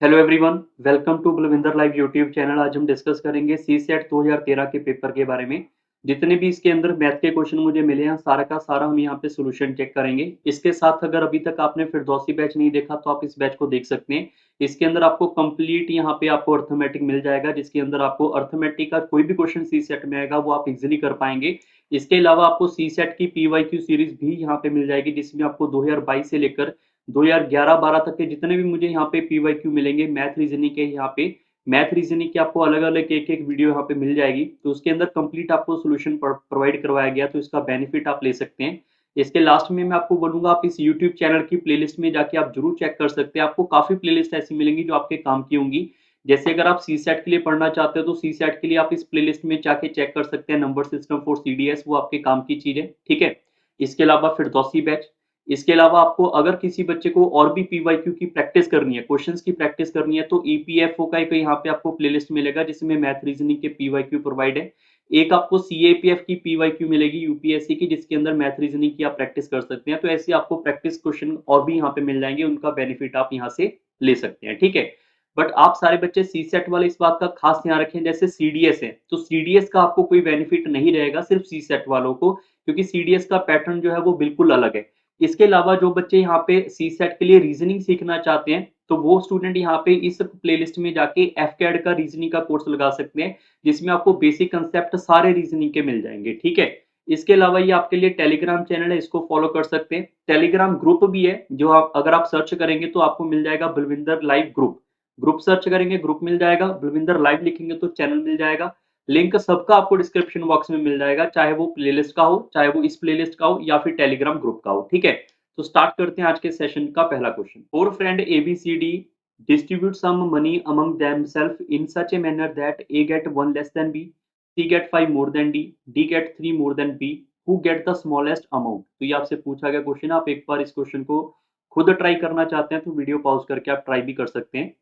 Hello everyone, welcome to Balwinder live YouTube channel. आज हम discuss करेंगे सीसेट 2013 के पेपर के बारे में। जितने भी इसके अंदर मैथ के क्वेश्चन मुझे मिले हैं, सारा का सारा हम यहाँ पे सॉल्यूशन चेक करेंगे। इसके साथ अगर अभी तक आपने फिरदौसी बैच नहीं देखा तो आप इस बैच को देख सकते हैं। इसके अंदर आपको कंप्लीट यहाँ पे आपको अर्थमेटिक मिल जाएगा, जिसके अंदर आपको अर्थमेटिक का कोई भी क्वेश्चन सीसेट में आएगा वो आप इजिली कर पाएंगे। इसके अलावा आपको सीसेट की पीवाईक्यू सीरीज भी यहाँ पे मिल जाएगी, जिसमें आपको 2022 से लेकर 2011-12 तक के जितने भी मुझे यहाँ पे पीवाईक्यू मिलेंगे मैथ रीजनिंग के, यहाँ पे मैथ रीजनिंग की आपको अलग अलग एक एक वीडियो यहाँ पे मिल जाएगी। तो उसके अंदर कंप्लीट आपको सोल्यूशन प्रोवाइड करवाया गया, तो इसका बेनिफिट आप ले सकते हैं। इसके लास्ट में मैं आपको बोलूंगा, आप इस यूट्यूब चैनल की प्लेलिस्ट में जाके आप जरूर चेक कर सकते हैं। आपको काफी प्लेलिस्ट ऐसी मिलेंगी जो आपके काम की होंगी। जैसे अगर आप सी सेट के लिए पढ़ना चाहते हो तो सी सेट के लिए आप इस प्लेलिस्ट में जाके चेक कर सकते हैं। नंबर सिस्टम फॉर सीडीएस, वो आपके काम की चीज है, ठीक है। इसके अलावा फिरदौसी बैच। इसके अलावा आपको अगर किसी बच्चे को और भी पीवाईक्यू की प्रैक्टिस करनी है, क्वेश्चंस की प्रैक्टिस करनी है, तो ईपीएफओ का एक यहाँ पे आपको प्लेलिस्ट मिलेगा, जिसमें मैथ रीजनिंग के पीवाईक्यू प्रोवाइड है। एक आपको सीएपीएफ की पीवाईक्यू मिलेगी यूपीएससी की, जिसके अंदर मैथ रीजनिंग की आप प्रैक्टिस कर सकते हैं। तो ऐसे आपको प्रैक्टिस क्वेश्चन और भी यहाँ पे मिल जाएंगे, उनका बेनिफिट आप यहाँ से ले सकते हैं, ठीक है। बट आप सारे बच्चे सी सेट वाले इस बात का खास ध्यान रखें, जैसे सीडीएस है तो सीडीएस का आपको कोई बेनिफिट नहीं रहेगा सिर्फ सी सेट वालों को, क्योंकि सीडीएस का पैटर्न जो है वो बिल्कुल अलग है। इसके अलावा जो बच्चे यहाँ पे सी सेट के लिए रीजनिंग सीखना चाहते हैं, तो वो स्टूडेंट यहाँ पे इस प्लेलिस्ट में जाके एफ कैड का रीजनिंग का कोर्स लगा सकते हैं, जिसमें आपको बेसिक कंसेप्ट सारे रीजनिंग के मिल जाएंगे, ठीक है। इसके अलावा ये आपके लिए टेलीग्राम चैनल है, इसको फॉलो कर सकते हैं। टेलीग्राम ग्रुप भी है, जो आप अगर आप सर्च करेंगे तो आपको मिल जाएगा Balwinder live group. Group search करेंगे ग्रुप मिल जाएगा, बलविंदर लाइव लिखेंगे तो चैनल मिल जाएगा। लिंक सबका आपको डिस्क्रिप्शन बॉक्स में मिल जाएगा, चाहे वो प्लेलिस्ट का हो, चाहे वो इस प्लेलिस्ट का हो, या फिर टेलीग्राम ग्रुप का हो, ठीक है। तो स्टार्ट करते हैं आज के सेशन का पहला question. Four friend A B C D distribute some money among themselves in such a manner that A get 1 less than B, C get 5 more than D, D get 3 more than B, who get the smallest amount। तो ये आपसे पूछा गया question. आप एक बार इस question को खुद ट्राई करना चाहते हैं तो वीडियो पॉज करके आप ट्राई भी कर सकते हैं।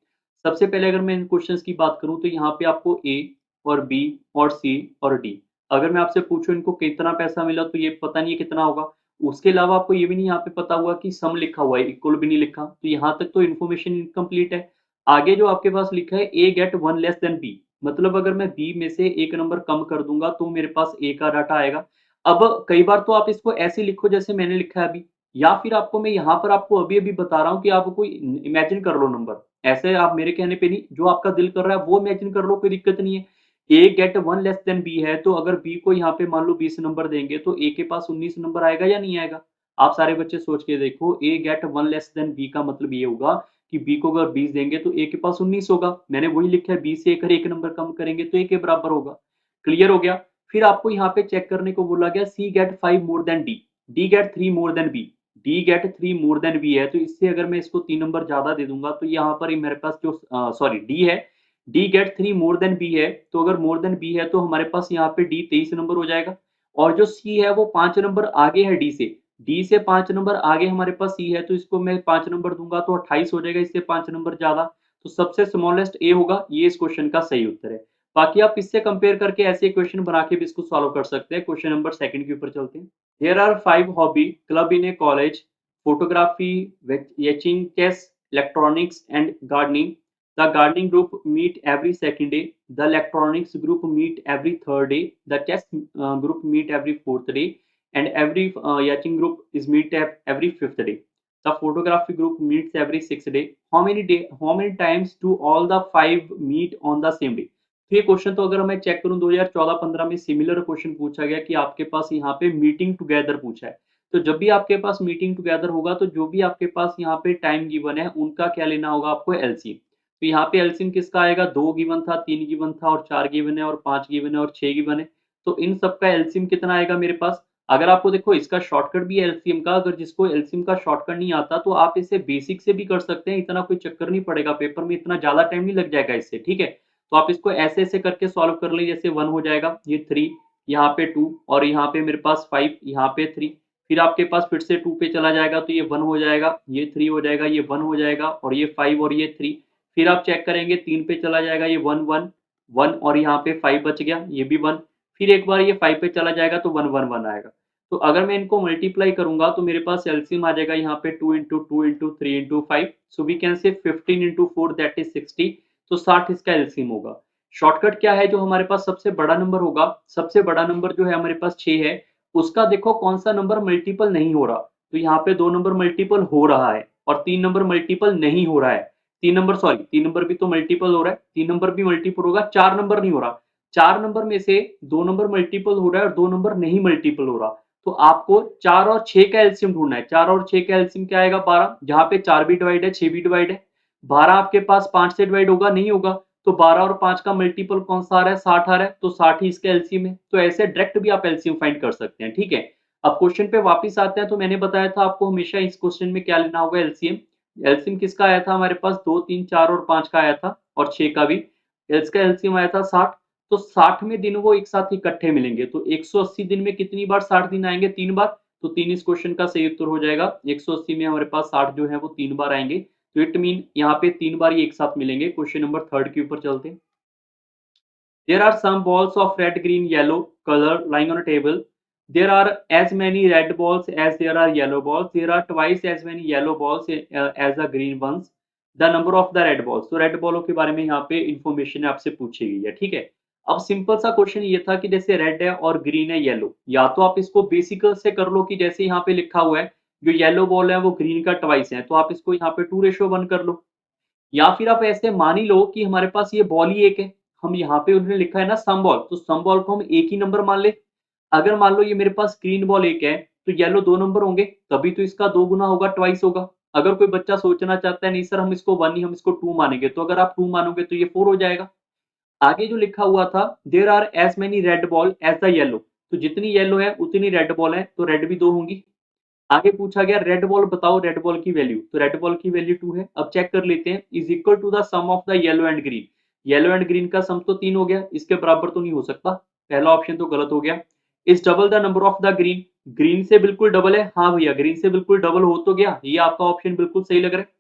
सबसे पहले अगर मैं इन क्वेश्चंस की बात करूं, तो यहाँ पे आपको ए और बी और सी और डी, अगर मैं आपसे पूछूं इनको कितना पैसा मिला, तो ये पता नहीं है कितना होगा। उसके अलावा आपको ये भी नहीं यहाँ पे पता हुआ कि सम लिखा हुआ है, इक्वल भी नहीं लिखा, तो यहाँ तक तो इन्फॉर्मेशन इनकम्प्लीट है। आगे जो आपके पास लिखा है ए गेट 1 लेस देन बी, मतलब अगर मैं बी में से एक नंबर कम कर दूंगा तो मेरे पास ए का डाटा आएगा। अब कई बार तो आप इसको ऐसे लिखो जैसे मैंने लिखा है अभी, या फिर आपको मैं यहाँ पर आपको अभी अभी बता रहा हूँ कि आप कोई इमेजिन कर लो नंबर। ऐसे आप मेरे कहने पे नहीं, जो आपका दिल कर रहा है वो इमेजिन कर लो, कोई दिक्कत नहीं है। ए गेट 1 लेस देन बी है, तो अगर बी को यहाँ पे मान लो 20 नंबर देंगे तो ए के पास 19 नंबर आएगा या नहीं आएगा। आप सारे बच्चे सोच के देखो, ए गेट 1 लेस देन बी का मतलब ये होगा कि बी को अगर 20 देंगे तो ए के पास 19 होगा। मैंने वही लिखा है, बी से अगर एक नंबर कम करेंगे तो ए के बराबर होगा। क्लियर हो गया। फिर आपको यहाँ पे चेक करने को बोला गया, C get 5 more than D, D get 3 more than B, D get 3 more than B है, तो इससे अगर मैं इसको 3 नंबर ज्यादा दे दूंगा तो यहाँ पर मेरे पास जो सॉरी डी है, D get 3 more than B है, तो अगर मोर देन बी है तो हमारे पास यहाँ पे डी 23 नंबर हो जाएगा। और जो सी है वो 5 नंबर आगे है डी से, डी से 5 नंबर आगे हमारे पास सी है, तो इसको मैं 5 नंबर दूंगा तो 28 हो जाएगा, इससे 5 नंबर ज्यादा। तो सबसे स्मॉलेस्ट ए होगा, ये इस क्वेश्चन का सही उत्तर है। बाकी आप इससे कंपेयर करके ऐसे क्वेश्चन बना के भी इसको सॉल्व कर सकते हैं। क्वेश्चन नंबर सेकंड के ऊपर चलते हैं। There are 5 hobby club in a college: photography, etching, chess, electronics and gardening. The gardening group meet every second day, the electronics group meet every third day, the chess group meet every fourth day, and every etching group is meet every fifth day. The photography group meets every sixth day. How many times do all the 5 meet on the same day? तो ये question, तो अगर मैं check करूं 2014-15 में similar question पूछा गया कि आपके पास यहाँ पे मीटिंग टुगेदर पूछा है। तो जब भी आपके पास मीटिंग टुगेदर होगा तो जो भी आपके पास यहाँ पे टाइम गिवन है उनका क्या लेना होगा आपको, एलसीएम। तो यहाँ पे एलसीएम किसका आएगा, 2 गिवन था, 3 गिवन था और 4 गिवन है और 5 गिवन है और 6 गिवन है। तो इन सब का एलसीएम कितना आएगा मेरे पास। अगर आपको देखो इसका शॉर्टकट भी है एलसीएम का, अगर जिसको एलसीएम का शॉर्टकट नहीं आता तो आप इसे बेसिक से भी कर सकते हैं, इतना कोई चक्कर नहीं पड़ेगा, पेपर में इतना ज्यादा टाइम नहीं लग जाएगा इससे, ठीक है। तो आप इसको ऐसे ऐसे करके सॉल्व कर ले, जैसे 1 हो जाएगा, ये 3, यहाँ पे 2 और यहाँ पे मेरे पास 5, यहाँ पे 3, फिर आपके पास फिर से 2 पे चला जाएगा तो ये 1 हो जाएगा, ये 3 हो जाएगा, ये 1 हो जाएगा और ये 5 और ये 3। फिर आप चेक करेंगे 3 पे चला जाएगा, ये 1 1 1 और यहाँ पे 5 बच गया, ये भी 1। फिर एक बार ये 5 पे चला जाएगा तो 1 1 1 आएगा। तो अगर मैं इनको मल्टीप्लाई करूंगा तो मेरे पास एलसीएम आ जाएगा यहाँ पे 2 into 2 into 3 into 5, so we can say 15 into 4 that is 60, तो 60 इसका एलसीएम होगा। शॉर्टकट क्या है, जो हमारे पास सबसे बड़ा नंबर होगा, सबसे बड़ा नंबर जो है हमारे पास 6 है, उसका देखो कौन सा नंबर मल्टीपल नहीं हो रहा, तो यहाँ पे 2 नंबर मल्टीपल हो रहा है और 3 नंबर मल्टीपल नहीं हो रहा है। 3 नंबर सॉरी 3 नंबर भी तो मल्टीपल हो रहा है, 3 नंबर भी मल्टीपल होगा, 4 नंबर नहीं हो रहा। 4 नंबर में से 2 नंबर मल्टीपल हो रहा है और 2 नंबर नहीं मल्टीपल हो रहा। तो आपको 4 और 6 का एलसीएम ढूंढना है। 4 और 6 का एलसीएम क्या आएगा 12, जहां पे 4 भी डिवाइड है 6 भी डिवाइड है। 12 आपके पास 5 से डिवाइड होगा नहीं होगा, तो 12 और 5 का मल्टीपल कौन सा आ रहा है 60 आ रहा है, तो 60 ही इसका एलसीएम है। तो ऐसे डायरेक्ट भी आप एलसीएम फाइंड कर सकते हैं, ठीक है। अब क्वेश्चन पे वापस आते हैं, तो मैंने बताया था आपको हमेशा इस क्वेश्चन में क्या लेना होगा एलसीएम। एलसीएम किसका आया था हमारे पास 2 3 4 और 5 का आया था और 6 का भी। इसका एलसीएम आया था 60, तो 60 में दिन वो एक साथ इकट्ठे मिलेंगे, तो 180 दिन में कितनी बार 60 दिन आएंगे 3 बार, तो 3 इस क्वेश्चन का सही उत्तर हो जाएगा। 180 में हमारे पास 60 जो है वो 3 बार आएंगे, तो इट मीन यहाँ पे 3 बार ये एक साथ मिलेंगे। क्वेश्चन नंबर 3 के ऊपर चलते हैं। There are some balls of red, green, yellow color lying on a table. There are as many red balls as there are yellow balls. There are twice as many yellow balls as the green ones. The number of the red balls. तो red बॉलों के बारे में यहाँ पे information आपसे पूछी गई है, ठीक है। अब सिंपल सा क्वेश्चन ये था कि जैसे रेड है और ग्रीन है येलो, या तो आप इसको बेसिक से कर लो कि जैसे यहाँ पे लिखा हुआ है जो येलो बॉल है वो ग्रीन का ट्वाइस है, तो आप इसको यहाँ पे 2:1 कर लो। या फिर आप ऐसे मान ही लो कि हमारे पास ये बॉल ही एक है, हम यहाँ पे उन्होंने लिखा है ना सम बॉल, तो सम बॉल को हम एक ही नंबर मान ले। अगर मान लो ये मेरे पास ग्रीन बॉल एक है तो येलो 2 नंबर होंगे, तभी तो इसका 2 गुना होगा, ट्वाइस होगा। अगर कोई बच्चा सोचना चाहता है नहीं सर हम इसको 1 नहीं हम इसको 2 मानेंगे, तो अगर आप 2 मानोगे तो ये 4 हो जाएगा। आगे जो लिखा हुआ था there are as many red ball as the yellow, तो जितनी येलो है उतनी रेड बॉल है, तो रेड भी 2 होंगी। आगे पूछा गया रेड बॉल बताओ रेड बॉल की वैल्यू, तो रेड बॉल की वैल्यू 2 है। अब चेक कर लेते हैं, is equal to the sum of the yellow and green. Yellow and green का सम तो 3 हो गया, इसके बराबर तो नहीं हो सकता, पहला ऑप्शन तो गलत हो गया। Is double the number of the green, green से बिल्कुल डबल है, हाँ भैया ग्रीन से बिल्कुल डबल हो तो गया, ये आपका ऑप्शन बिल्कुल सही लग रहा है।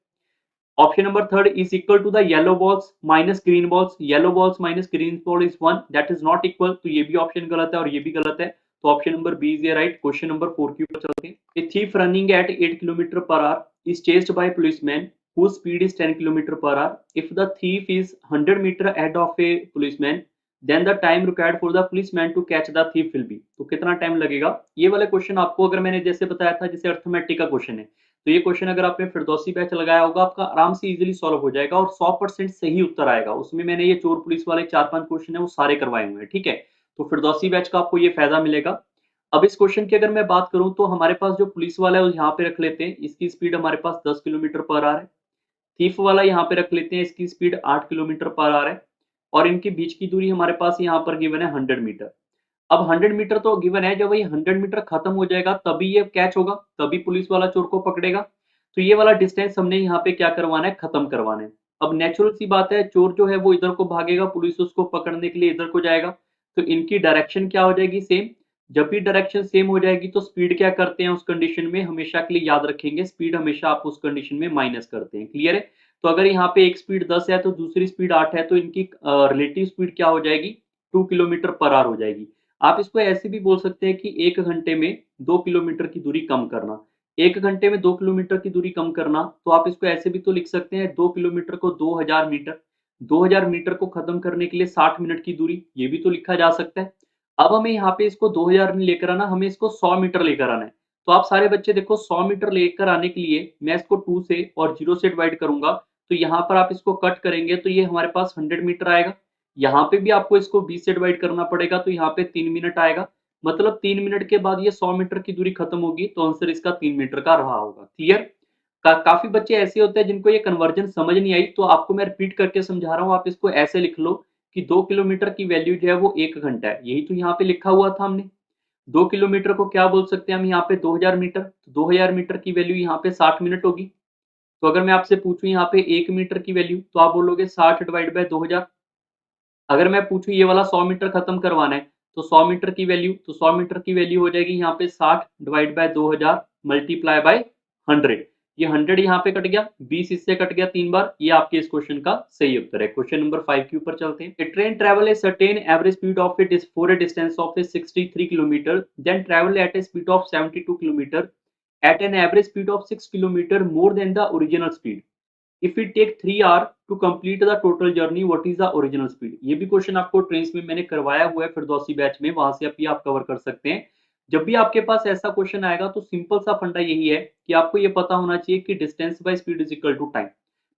Option number 3 is equal to the yellow balls minus green balls, yellow balls minus green ball is 1, that is not equal, तो ये भी ऑप्शन गलत है और ये भी गलत है, तो option number B is right. Question number 4 के ऊपर चलते हैं। A thief running at 8 kilometre per hour is chased by policeman whose speed is 10 kilometre per hour. If the thief is 100 metre ahead of a policeman, then the time required for the policeman to catch the thief will be। तो कितना time लगेगा, ये वाला question आपको अगर मैंने जैसे बताया था जैसे अर्थमेटिक का क्वेश्चन है, तो ये क्वेश्चन अगर आपने फिरदौसी बैच लगाया होगा आपका आराम से इजीली सॉल्व हो जाएगा और 100% सही उत्तर आएगा। उसमें मैंने ये चोर पुलिस वाले 4-5 क्वेश्चन है वो सारे करवाए हुए हैं, ठीक है। तो फिरदौसी बैच का आपको ये फायदा मिलेगा। अब इस क्वेश्चन की अगर मैं बात करूं तो हमारे पास जो पुलिस वाला है वो यहाँ पे रख लेते हैं, इसकी स्पीड हमारे पास 10 किलोमीटर पर आवर है। थीफ वाला यहाँ पे रख लेते हैं, इसकी स्पीड 8 किलोमीटर पर आवर है और इनके बीच की दूरी हमारे पास यहाँ पर गिवन है 100 मीटर। अब 100 मीटर तो गिवन है, जब ये 100 मीटर खत्म हो जाएगा तभी ये कैच होगा, तभी पुलिस वाला चोर को पकड़ेगा। तो ये वाला डिस्टेंस हमने यहाँ पे क्या करवाना है, खत्म करवाना है। अब नेचुरल सी बात है, चोर जो है वो इधर को भागेगा, पुलिस उसको पकड़ने के लिए इधर को जाएगा, तो इनकी डायरेक्शन क्या हो जाएगी सेम। जब भी डायरेक्शन सेम हो जाएगी तो स्पीड क्या करते हैं उस कंडीशन में, हमेशा के लिए याद रखेंगे स्पीड हमेशा आप उस कंडीशन में माइनस करते हैं, क्लियर है। तो अगर यहाँ पे एक स्पीड 10 है तो दूसरी स्पीड 8 है, तो इनकी रिलेटिव स्पीड क्या हो जाएगी 2 किलोमीटर पर आवर हो जाएगी। आप इसको ऐसे भी बोल सकते हैं कि 1 घंटे में 2 किलोमीटर की दूरी कम करना। 1 घंटे में 2 किलोमीटर की दूरी कम करना, तो आप इसको ऐसे भी तो लिख सकते हैं 2 किलोमीटर को 2000 मीटर, 2000 मीटर को खत्म करने के लिए 60 मिनट की दूरी, ये भी तो लिखा जा सकता है। अब हमें यहाँ पे इसको 2000 नहीं लेकर आना, हमें इसको 100 मीटर लेकर आना है। तो आप सारे बच्चे देखो 100 मीटर लेकर आने के लिए मैं इसको 2 से और 0 से डिवाइड करूंगा, तो यहाँ पर आप इसको कट करेंगे तो ये हमारे पास 100 मीटर आएगा। यहाँ पे भी आपको इसको 20 से डिवाइड करना पड़ेगा, तो यहाँ पे 3 मिनट आएगा, मतलब 3 मिनट के बाद ये 100 मीटर की दूरी खत्म होगी, तो आंसर इसका 3 मीटर का रहा होगा, क्लियर। काफी बच्चे ऐसे होते हैं जिनको ये कन्वर्जन समझ नहीं आई, तो आपको मैं रिपीट करके समझा रहा हूँ, आप इसको ऐसे लिख लो कि 2 किलोमीटर की वैल्यू जो है वो 1 घंटा है, यही तो यहाँ पे लिखा हुआ था हमने। 2 किलोमीटर को क्या बोल सकते हैं हम यहाँ पे 2000 मीटर, तो 2000 मीटर की वैल्यू यहाँ पे 60 मिनट होगी। तो अगर मैं आपसे पूछूं यहाँ पे 1 मीटर की वैल्यू, तो आप बोलोगे 60 डिवाइड बाय 2000। अगर मैं पूछूं ये वाला 100 मीटर खत्म करवाना है, तो 100 मीटर की वैल्यू, तो 100 मीटर की वैल्यू हो जाएगी यहाँ पे 60 डिवाइड बाय 2000 मल्टीप्लाई बाय 100। ये 100 यहाँ पे कट गया, 20 इससे कट गया 3 बार, ये आपके इस क्वेश्चन का सही उत्तर है। क्वेश्चन नंबर 5 के ऊपर चलते हैं। A train travel a certain average speed of a for a distance of a 63 kilometre, then travel at a speed of 72 kilometre at an average speed of 6 km more than the original speed. If we take 3 hours to complete the total journey, what is the original speed? ये भी question आपको trains में मैंने करवाया हुआ है Firdausi batch में, वहां से आप कवर कर सकते हैं। जब भी आपके पास ऐसा क्वेश्चन आएगा तो सिंपल सा फंडा यही है कि आपको ये पता होना चाहिए कि distance by speed is equal to time.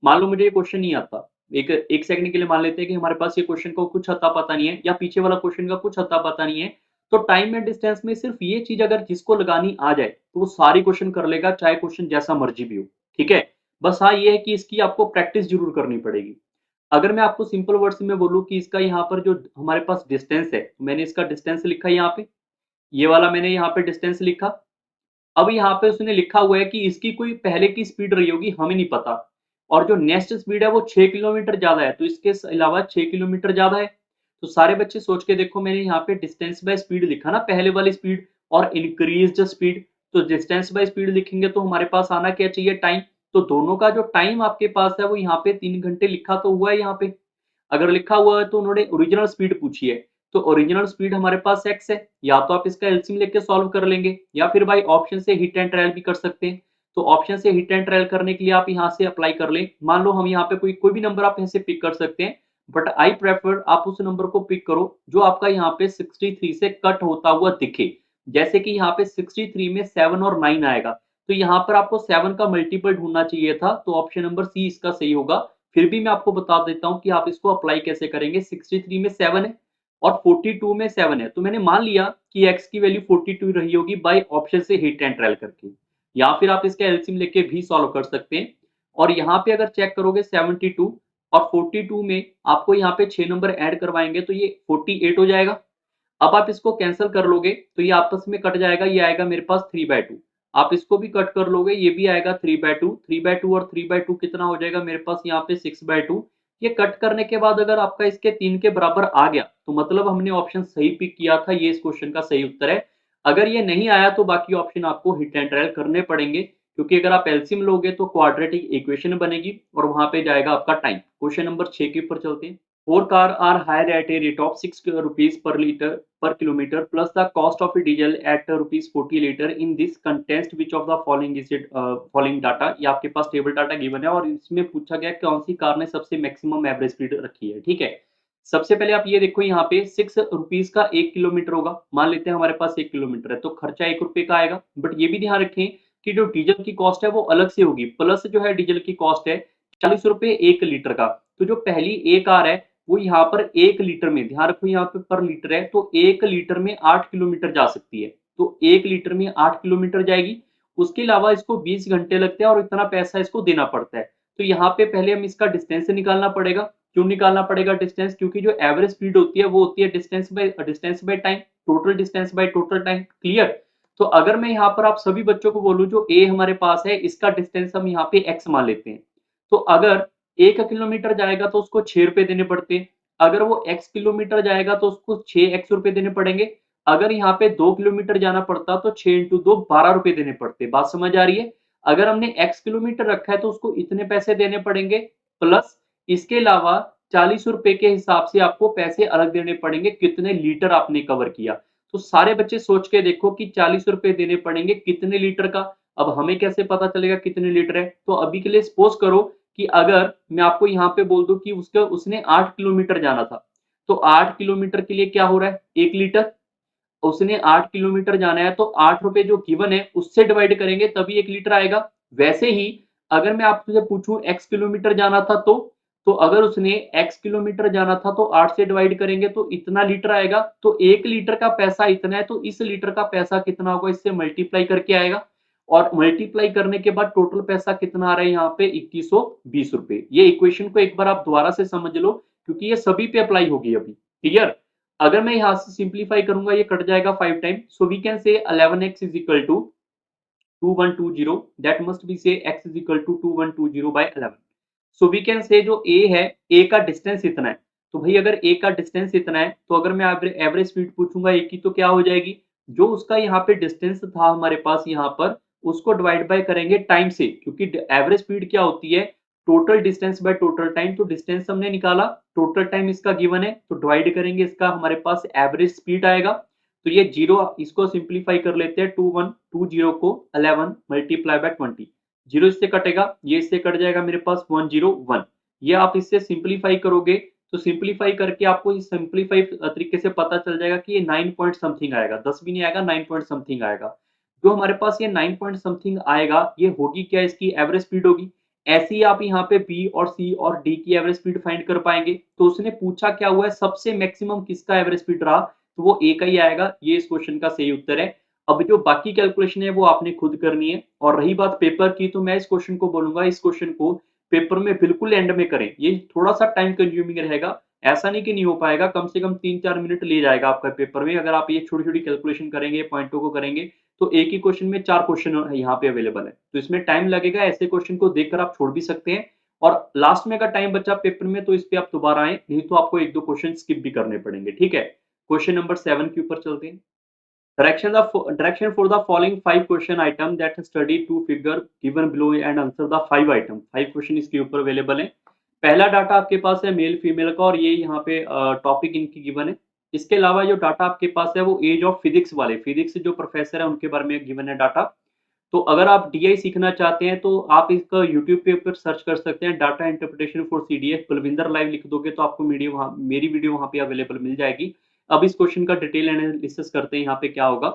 मान लो मुझे ये क्वेश्चन नहीं आता, एक सेकंड के लिए मान लेते हैं कि हमारे पास ये क्वेश्चन को कुछ अता पता नहीं है या पीछे वाला क्वेश्चन का कुछ अता पता नहीं है, तो टाइम एंड डिस्टेंस में सिर्फ ये चीज अगर जिसको लगानी आ जाए तो वो सारी क्वेश्चन कर लेगा, चाहे क्वेश्चन जैसा मर्जी भी हो। ठीक है, बस हाँ ये है कि इसकी आपको प्रैक्टिस जरूर करनी पड़ेगी। अगर मैं आपको सिंपल वर्ड्स में बोलूं कि इसका यहाँ पर जो हमारे पास डिस्टेंस है, मैंने इसका डिस्टेंस लिखा यहाँ पे, ये वाला मैंने यहाँ पे डिस्टेंस लिखा। अब यहाँ पे उसने लिखा हुआ है कि इसकी कोई पहले की स्पीड रही होगी, हमें नहीं पता, और जो नेक्स्ट स्पीड है वो 6 किलोमीटर ज्यादा है, तो इसके अलावा 6 किलोमीटर ज्यादा है। तो सारे बच्चे सोच के देखो, मैंने यहाँ पे डिस्टेंस बाय स्पीड लिखा ना, पहले वाली स्पीड और इंक्रीज्ड स्पीड, तो डिस्टेंस बाय स्पीड लिखेंगे तो हमारे पास आना क्या चाहिए, टाइम। तो दोनों का जो टाइम आपके पास है वो यहाँ पे 3 घंटे लिखा तो हुआ है यहाँ पे। अगर लिखा हुआ है तो उन्होंने ओरिजिनल स्पीड पूछी है, तो ओरिजिनल स्पीड हमारे पास x है, या तो आप इसका एलसीएम लेके सॉल्व कर लेंगे या फिर भाई ऑप्शन से हिट एंड ट्रायल भी कर सकते हैं। तो ऑप्शन से हिट एंड ट्रायल करने के लिए आप यहाँ से अप्लाई कर लें। मान लो हम यहाँ पे कोई भी नंबर आप ऐसे पिक कर सकते हैं, बट आई प्रेफर आप उस नंबर को पिक करो जो आपका यहाँ पे 63 से कट होता हुआ दिखे। जैसे कि यहाँ पे 63 में 7 और 9 आएगा, तो यहाँ पर आपको 7 का मल्टीपल ढूंढना चाहिए था, तो ऑप्शन नंबर सी इसका सही होगा। फिर भी मैं आपको बता देता हूं कि आप इसको अप्लाई कैसे करेंगे। 63 में 7 है और 42 में 7 है, तो मैंने मान लिया कि x की वैल्यू 42 रही होगी बाय ऑप्शन से हिट एंड ट्रायल करके, या फिर आप इसका एलसीएम लेके भी सॉल्व कर सकते हैं। और यहाँ पे अगर चेक करोगे 72 और 42 में आपको यहाँ पे 6 नंबर ऐड करवाएंगे तो ये 48 हो जाएगा। अब आप इसको कैंसिल कर लोगे तो ये आपस में कट जाएगा, ये आएगा मेरे पास 3/2। आप इसको भी कट कर लोगे, ये भी आएगा 3/2, 3/2 और 3/2 कितना हो जाएगा मेरे पास यहाँ पे 6/2। ये कट करने के बाद अगर आपका इसके 3 के बराबर आ गया तो मतलब हमने ऑप्शन सही पिक किया था, ये इस क्वेश्चन का सही उत्तर है। अगर ये नहीं आया तो बाकी ऑप्शन आपको हिट एंड ट्रायल करने पड़ेंगे, क्योंकि अगर आप एलसीएम लोगे तो क्वाड्रेटिक इक्वेशन बनेगी और वहां पे जाएगा आपका टाइम। क्वेश्चन नंबर 6 के ऊपर चलते हैं। Four car are higher at a rate of 6 rupees per liter per kilometer plus the cost of a diesel at rupees 40 liter. In this context, which of the following is it? Following data, ये आपके पास table data given है और इसमें पूछा गया कौन सी car ने सबसे मैक्सिमम एवरेज स्पीड रखी है। ठीक है, सबसे पहले आप ये देखो यहाँ पे 6 रुपीज का 1 किलोमीटर होगा, मान लेते हैं हमारे पास 1 किलोमीटर है तो खर्चा 1 रुपए का आएगा। बट ये भी ध्यान रखें कि जो डीजल की कॉस्ट है वो अलग से होगी, प्लस जो है डीजल की कॉस्ट है 40 रुपए 1 लीटर का। तो जो पहली एक कार है वो यहाँ पर 1 लीटर में, ध्यान रखो यहाँ पे पर लीटर है, तो 1 लीटर में 8 किलोमीटर जा सकती है, तो 1 लीटर में 8 किलोमीटर जाएगी। उसके अलावा इसको 20 घंटे लगते हैं और इतना पैसा इसको देना पड़ता है। तो यहाँ पे पहले हम इसका डिस्टेंस निकालना पड़ेगा। क्यों निकालना पड़ेगा डिस्टेंस? क्योंकि जो एवरेज स्पीड होती है वो होती है distance by time, total distance by total time. Clear? तो अगर मैं यहाँ पर आप सभी बच्चों को बोलूं जो ए हमारे पास है इसका डिस्टेंस हम यहाँ पे एक्स मान लेते हैं, तो अगर 1 किलोमीटर जाएगा तो उसको 6 रुपए देने पड़ते हैं। अगर वो x किलोमीटर जाएगा तो उसको 6x रुपए देने पड़ेंगे। अगर यहाँ पे 2 किलोमीटर जाना पड़ता तो 6 इंटू 2 12 रुपए देने पड़ते। बात समझ आ रही है? अगर हमने x किलोमीटर रखा है तो उसको इतने पैसे देने पड़ेंगे, प्लस इसके अलावा 40 रुपए के हिसाब से आपको पैसे अलग देने पड़ेंगे कितने लीटर आपने कवर किया। तो सारे बच्चे सोच के देखो कि 40 रुपए देने पड़ेंगे कितने लीटर का। अब हमें कैसे पता चलेगा कितने लीटर है? तो अभी के लिए सपोज करो कि अगर मैं आपको यहाँ पे बोल दूं कि उसने 8 किलोमीटर जाना था, तो 8 किलोमीटर के लिए क्या हो रहा है 1 लीटर। उसने 8 किलोमीटर जाना है तो 8 रुपए जो गिवन है उससे डिवाइड करेंगे तभी 1 लीटर आएगा। वैसे ही अगर मैं आपसे पूछूं x किलोमीटर जाना था तो अगर उसने x किलोमीटर जाना था तो 8 से डिवाइड करेंगे तो इतना लीटर आएगा। तो 1 लीटर का पैसा इतना है, तो इस लीटर का पैसा कितना होगा इससे मल्टीप्लाई करके आएगा, और मल्टीप्लाई करने के बाद टोटल पैसा कितना आ रहा है यहाँ पे 2120 रुपए। ये इक्वेशन को एक बार आप दोबारा से समझ लो क्योंकि ये सभी पे अप्लाई होगी अभी। क्लियर? अगर मैं यहाँ से सिंप्लीफाई करूंगा ये कट जाएगा 5 time, so we can say 11x is equal to 2120, that must be say x is equal to 2120 by 11। So we can say जो a है, a का डिस्टेंस इतना है, तो भाई अगर a का डिस्टेंस इतना है तो अगर मैं एवरेज स्पीड पूछूंगा a की तो क्या हो जाएगी, जो उसका यहाँ पे डिस्टेंस था हमारे पास यहाँ पर उसको डिवाइड बाय करेंगे टाइम से, क्योंकि एवरेज स्पीड क्या होती है, total distance by total time. तो डिस्टेंस हमने निकाला, टोटल टाइम इसका गिवन है, तो डिवाइड करेंगे इसका, हमारे पास एवरेज स्पीड आएगा। तो ये 0 इसको सिंप्लीफाई कर लेते हैं, 20 को 11 मल्टीप्लाई बाय 20, 0 इससे कटेगा, ये इससे कट जाएगा मेरे पास 101। ये आप इससे सिंप्लीफाई करोगे तो सिंप्लीफाई करके आपको इस सिंप्लीफाई तरीके से पता चल जाएगा कि ये 9 पॉइंट समथिंग आएगा, 10 भी नहीं आएगा, 9 पॉइंट समथिंग आएगा। जो हमारे पास ये 9 पॉइंट समथिंग आएगा, ये होगी क्या, इसकी एवरेज स्पीड होगी। ऐसे ही आप यहाँ पे बी और सी और डी की एवरेज स्पीड फाइंड कर पाएंगे। तो उसने पूछा क्या हुआ है, सबसे मैक्सिमम किसका एवरेज स्पीड रहा, तो वो ए का ही आएगा। ये इस क्वेश्चन का सही उत्तर है। अब जो बाकी कैलकुलेशन है वो आपने खुद करनी है। और रही बात पेपर की, तो मैं इस क्वेश्चन को बोलूंगा, इस क्वेश्चन को पेपर में बिल्कुल एंड में करें। ये थोड़ा सा टाइम कंज्यूमिंग रहेगा, ऐसा नहीं कि नहीं हो पाएगा, कम से कम 3-4 मिनट ले जाएगा आपका पेपर में। अगर आप ये छोटी-छोटी कैलकुलेशन करेंगे, पॉइंटों को करेंगे, तो एक ही क्वेश्चन में 4 क्वेश्चन यहाँ पे अवेलेबल है। तो इसमें टाइम लगेगा, ऐसे क्वेश्चन को देखकर आप छोड़ भी सकते हैं। और लास्ट में अगर टाइम बचा पेपर में, तो इस पे आप दोबारा आएँ, नहीं तो आपको 1-2 क्वेश्चन स्किप भी करने पड़ेंगे, ठीक है? क्वेश्चन नंबर 7 के ऊपर चलते हैं। Direction for the following 5 question item that study two figure given below and answer the 5 item। 5 question इसके ऊपर अवेलेबल है। पहला डाटा आपके पास है मेल फीमेल का, और ये यहाँ पे टॉपिक इनकी गिवन है। इसके अलावा जो डाटा आपके पास है वो एज ऑफ फिजिक्स वाले, फिजिक्स जो प्रोफेसर है उनके बारे में गिवन है डाटा। तो अगर आप डीआई सीखना चाहते हैं तो आप इसका यूट्यूब पे ऊपर सर्च कर सकते हैं, data interpretation for CDS Balwinder live लिख दोगे तो आपको मेरी वीडियो वहाँ पे अवेलेबल मिल जाएगी। अब इस क्वेश्चन का डिटेल एनालिसिस करते हैं, यहाँ पे क्या होगा।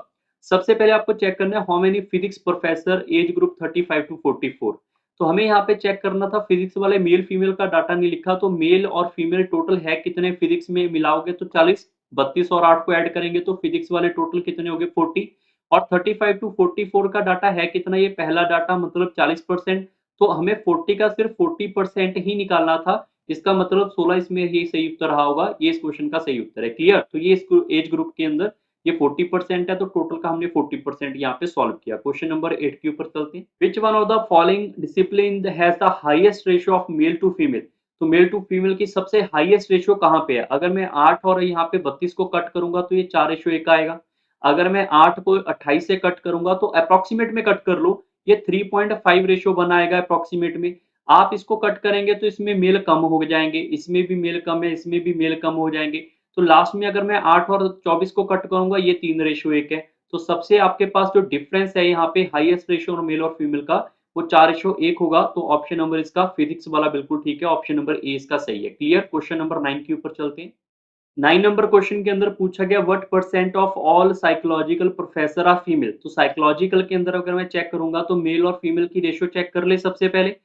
सबसे पहले आपको चेक करना है, how many physics professor age group 35 to 44। तो हमें यहाँ पे चेक करना था, फिजिक्स वाले मेल फीमेल का डाटा नहीं लिखा, तो मेल और फीमेल टोटल है कितने फिजिक्स में मिलाओगे तो 40, 32 और 8 को ऐड करेंगे तो फिजिक्स वाले टोटल कितने हो गए 40। और 35 टू 44 का डाटा है कितना, ये पहला डाटा मतलब 40%। तो हमें 40 का सिर्फ 40% ही निकालना था, इसका मतलब 16 इसमें ही सही उत्तर रहा होगा। ये इस क्वेश्चन का सही उत्तर है। क्लियर? तो ये इस एज ग्रुप के अंदर ये 40% है, तो टोटल का हमने 40% यहाँ पे सॉल्व किया। क्वेश्चन नंबर 8 के ऊपर चलते हैं। Which one of the following discipline has the highest ratio of male to female. तो मेल टू फीमेल की सबसे हाईएस्ट रेशियो कहाँ पे है? अगर मैं 8 और यहाँ पे 32 को कट करूंगा तो ये 4:1 आएगा। अगर मैं 8 को 28 से कट करूंगा तो अप्रोक्सीमेट में कट कर लो, ये 3.5 रेशियो बनाएगा अप्रोक्सीमेट में। आप इसको कट करेंगे तो इसमें मेल कम हो जाएंगे, इसमें भी मेल कम है, इसमें भी मेल कम हो जाएंगे। तो लास्ट में अगर मैं 8 और 24 को कट करूंगा, ये 3:1 है। तो सबसे आपके पास जो डिफरेंस है यहाँ पे हाईएस्ट रेशियो और मेल और फीमेल का, वो 4:1 होगा। तो ऑप्शन नंबर इसका फिजिक्स वाला बिल्कुल ठीक है, ऑप्शन नंबर ए इसका सही है। क्लियर? क्वेश्चन नंबर 9 के ऊपर चलते हैं। 9 नंबर क्वेश्चन के अंदर पूछा गया, what percent of all psychological professor are female. तो साइकोलॉजिकल के अंदर अगर मैं चेक करूंगा तो मेल और फीमेल की रेशियो चेक कर ले सबसे पहले।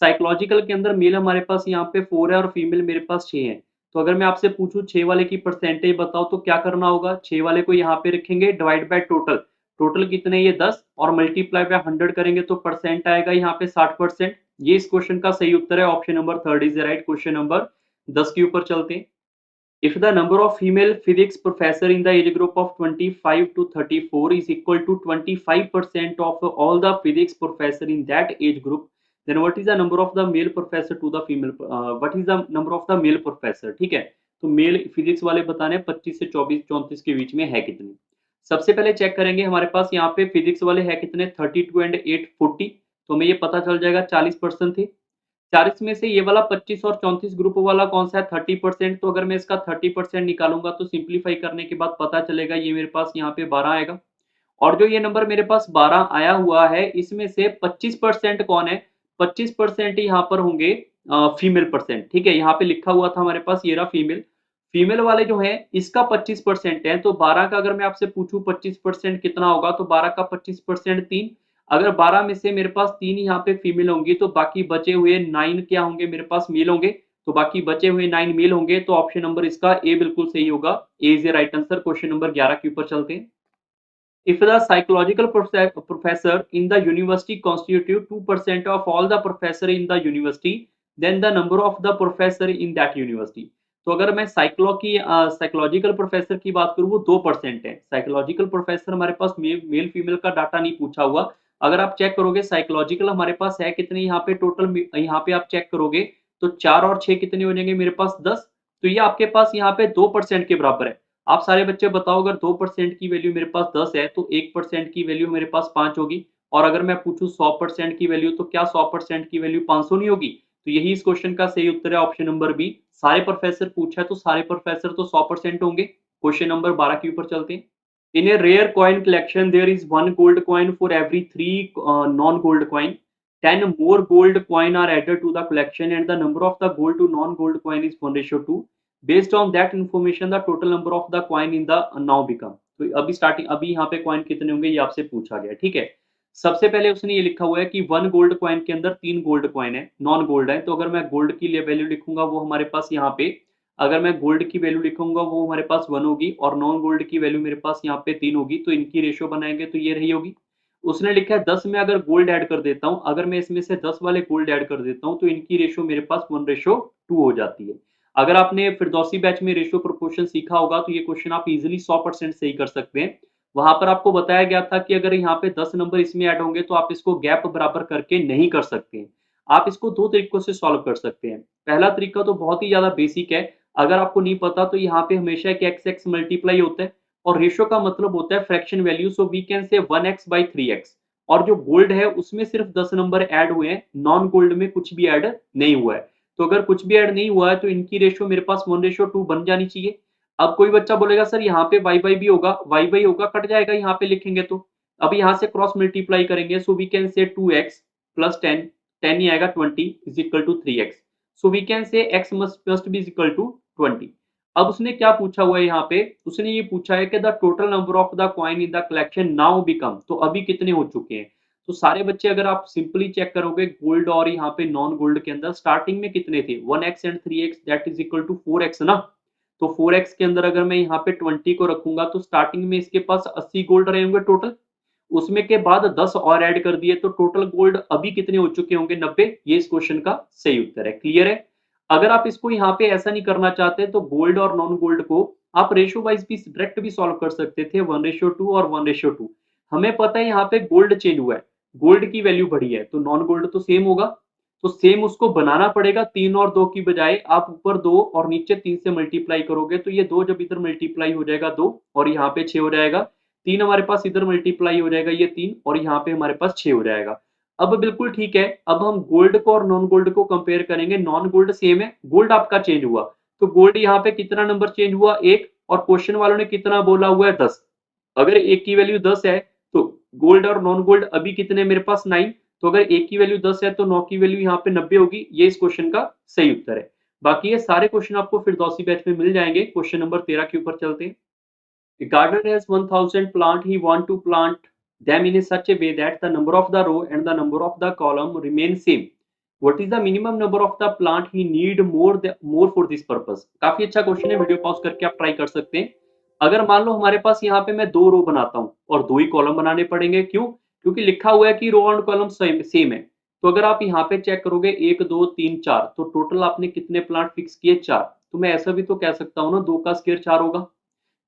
साइकोलॉजिकल के अंदर मेल हमारे पास यहाँ पे 4 है और फीमेल मेरे पास 6 है। तो अगर मैं आपसे पूछूं 6 वाले की परसेंटेज बताओ, तो क्या करना होगा, 6 वाले को यहाँ पे रखेंगे, डिवाइड बाय टोटल। टोटल कितने, ये 10, और मल्टीप्लाई बाय 100 करेंगे तो परसेंट आएगा यहाँ पे 60%। ये इस क्वेश्चन का सही उत्तर है, option number 3 is right. Question number 10 के ऊपर चलते हैं। If the number of female physics professor in the age group of 25 to 34 is equal to 25% of all the physics professor in that age group, then what is the number of the male professor to the female, what is the number of the male professor। ठीक है, तो mail physics वाले बताने 25 से 24-34 के बीच में है कितने। सबसे पहले चेक करेंगे, हमारे पास यहाँ पे फिजिक्स वाले है कितने, 32 एंड 8 40। तो हमें ये पता चल जाएगा 40% थे। 40 में से ये वाला 25 और 34 ग्रुप वाला कौन सा है, 30%। तो अगर मैं इसका 30% निकालूंगा तो सिंप्लीफाई करने के बाद पता चलेगा ये मेरे पास यहाँ पे 12 आएगा। और जो ये नंबर मेरे पास 12 आया हुआ है, इसमें से 25% कौन है, 25% यहाँ पर होंगे फीमेल परसेंट। ठीक है, यहाँ पे लिखा हुआ था हमारे पास, ये रहा फीमेल। फीमेल वाले जो है इसका 25% है। तो 12 का अगर मैं आपसे पूछूं 25% कितना होगा, तो 12 का 25% 3। अगर 12 में से मेरे पास 3 यहाँ पे फीमेल होंगी, तो बाकी बचे हुए 9 क्या होंगे, मेरे पास मेल होंगे। तो बाकी बचे हुए 9 मेल होंगे। तो ऑप्शन नंबर इसका ए बिल्कुल सही होगा, A is a right answer. Question number 11 के ऊपर चलते हैं। If the psychological professor in the university constitute 2% of all the professor in the university, then the number of the professor in that university। तो अगर मैं psychological professor की बात करूँ, वो 2% है। साइकोलॉजिकल प्रोफेसर हमारे पास मेल फीमेल का डाटा नहीं पूछा हुआ। अगर आप चेक करोगे साइकोलॉजिकल हमारे पास है कितने, यहाँ पे टोटल यहाँ पे आप चेक करोगे तो 4 और 6 कितने हो जाएंगे मेरे पास, 10। तो ये आपके पास यहाँ पे 2% के बराबर है। आप सारे बच्चे बताओ, अगर 2% की वैल्यू मेरे पास 10 है तो 1% की वैल्यू मेरे पास 5 होगी। और अगर मैं पूछूं 100% की वैल्यू, तो क्या 100% की वैल्यू 500 नहीं होगी? तो यही इस क्वेश्चन का सही उत्तर है, ऑप्शन नंबर बी। सारे प्रोफेसर पूछा है तो सारे प्रोफेसर तो 100% होंगे। क्वेश्चन नंबर 12 के ऊपर चलते हैं। In a rare coin collection there is one gold coin for every three non gold coin. 10 more gold coin are added to the collection and the number of the gold to non-gold coin is 1:2. Based on that information, the total number of the coin in the now become. तो अभी यहाँ पे coin कितने होंगे ये आपसे पूछा गया, ठीक है। सबसे पहले उसने ये लिखा हुआ है कि वन गोल्ड कॉइन के अंदर 3 गोल्ड कॉइन है, नॉन गोल्ड है। तो अगर मैं गोल्ड की वैल्यू लिखूंगा वो हमारे पास यहाँ पे, अगर मैं गोल्ड की वैल्यू लिखूंगा वो हमारे पास 1 होगी और नॉन गोल्ड की वैल्यू मेरे पास यहाँ पे 3 होगी। तो इनकी रेशियो बनाएंगे तो ये रही होगी। उसने लिखा है 10 में अगर गोल्ड ऐड कर देता हूं, अगर मैं इसमें से 10 वाले गोल्ड ऐड कर देता हूं तो इनकी रेशियो मेरे पास 1:2 हो जाती है। अगर आपने फिरदौसी बैच में रेशियो प्रोपोर्शन सीखा होगा तो ये क्वेश्चन आप इजीली 100% सही कर सकते हैं। वहां पर आपको बताया गया था कि अगर यहाँ पे 10 नंबर इसमें ऐड होंगे तो आप इसको गैप बराबर करके नहीं कर सकते हैं। आप इसको दो तरीकों से सॉल्व कर सकते हैं। पहला तरीका तो बहुत ही ज्यादा बेसिक है। अगर आपको नहीं पता तो यहाँ पे हमेशा एक एक्स एक्स मल्टीप्लाई होता है और रेशियो का मतलब होता है fraction value. So we can say 1x by 3x। और जो गोल्ड है उसमें सिर्फ 10 नंबर ऐड हुए हैं, नॉन गोल्ड में कुछ भी ऐड नहीं हुआ है। तो अगर कुछ भी ऐड नहीं हुआ है तो इनकी रेशियो मेरे पास 1:2 बन जानी चाहिए। अब कोई बच्चा बोलेगा सर यहाँ पे वाई बाई भी होगा, वाई बाई होगा कट जाएगा यहाँ पे लिखेंगे तो। अब यहाँ से क्रॉस मल्टीप्लाई करेंगे, सो वी कैन से 2x प्लस 10, 10 ही आएगा 20 is equal to 3x। So we can say x must be equal to 20। अब उसने क्या पूछा हुआ है यहाँ पे, उसने ये पूछा है कि the total number of the coin in the collection now become. तो अभी कितने हो चुके हैं? तो सारे बच्चे अगर आप सिंपली चेक करोगे गोल्ड और यहाँ पे नॉन गोल्ड के अंदर स्टार्टिंग में कितने थे, 1x and 3x that is equal to 4x ना। तो 4x के अंदर अगर मैं यहाँ पे 20 को रखूंगा तो स्टार्टिंग में इसके पास 80 गोल्ड रहे होंगे टोटल। उसमें के बाद 10 और ऐड कर दिए तो टोटल गोल्ड अभी कितने हो चुके होंगे, 90। ये इस क्वेश्चन का सही उत्तर है। क्लियर है? अगर आप इसको यहाँ पे ऐसा नहीं करना चाहते तो गोल्ड और नॉन गोल्ड को आप रेशियो वाइज भी डायरेक्ट भी सॉल्व कर सकते थे, 1:2 और 1:2। हमें पता है यहाँ पे गोल्ड चेंज हुआ है, गोल्ड की वैल्यू बढ़ी है तो नॉन गोल्ड तो सेम होगा। तो सेम उसको बनाना पड़ेगा, 3 और 2 की बजाय आप ऊपर 2 और नीचे 3 से मल्टीप्लाई करोगे तो ये 2 जब इधर मल्टीप्लाई हो जाएगा 2 और यहाँ पे 6 हो जाएगा। 3 हमारे पास इधर मल्टीप्लाई हो जाएगा ये 3 और यहाँ पे हमारे पास 6 हो जाएगा। अब बिल्कुल ठीक है। अब हम गोल्ड को और नॉन गोल्ड को कंपेयर करेंगे। नॉन गोल्ड सेम है, गोल्ड आपका चेंज हुआ। तो गोल्ड यहाँ पे कितना नंबर चेंज हुआ, 1। और क्वेश्चन वालों ने कितना बोला हुआ है, 10। अगर एक की वैल्यू 10 है तो गोल्ड और नॉन गोल्ड अभी कितने मेरे पास 9। तो अगर एक की वैल्यू 10 है तो 9 की वैल्यू यहाँ पे 90 होगी। ये इस क्वेश्चन का सही उत्तर है। बाकी ये सारे क्वेश्चन आपको फिरदौसी बैच में मिल जाएंगे। क्वेश्चन नंबर 13 के ऊपर चलते हैं। A gardener has 1000 plant. He want to plant them in such a way that the number of the row and the number of the column remain same. What is the minimum number of the plant he need more for this purpose? काफी अच्छा question है, video pause करके आप try कर सकते हैं। अगर मान लो हमारे पास यहाँ पे मैं 2 रो बनाता हूँ और 2 ही कॉलम बनाने पड़ेंगे, क्यों? क्योंकि लिखा हुआ है कि रो एंड कॉलम सेम है। तो अगर आप यहाँ पे चेक करोगे 1 2 3 4, तो टोटल आपने कितने प्लांट फिक्स किए, 4। तो मैं ऐसा भी तो कह सकता हूँ ना, 2 का स्क्वायर 4 होगा।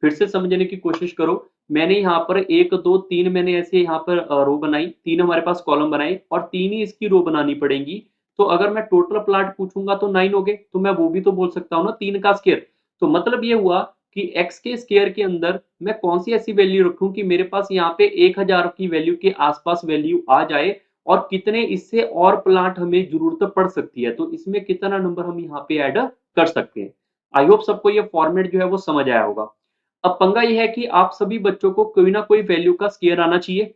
फिर से समझने की कोशिश करो। मैंने यहाँ पर 1 2 3 मैंने ऐसे यहाँ पर रो बनाई, 3 हमारे पास कॉलम बनाए और 3 ही इसकी रो बनानी पड़ेंगी। तो अगर मैं टोटल प्लाट पूछूंगा तो 9 हो गए। तो मैं वो भी तो बोल सकता हूँ ना 3 का स्क्वायर। तो मतलब ये हुआ कि x के स्क्वायर के अंदर मैं कौन सी ऐसी वैल्यू रखूं कि मेरे पास यहाँ पे 1000 की वैल्यू के आसपास वैल्यू आ जाए और कितने इससे और प्लांट हमें जरूरत पड़ सकती है, तो इसमें कितना नंबर हम यहाँ पे ऐड कर सकते हैं। आई होप सबको ये फॉर्मेट जो है वो समझ आया होगा। अब पंगा ये है कि आप सभी बच्चों को कोई ना कोई वैल्यू का स्क्वायर आना चाहिए।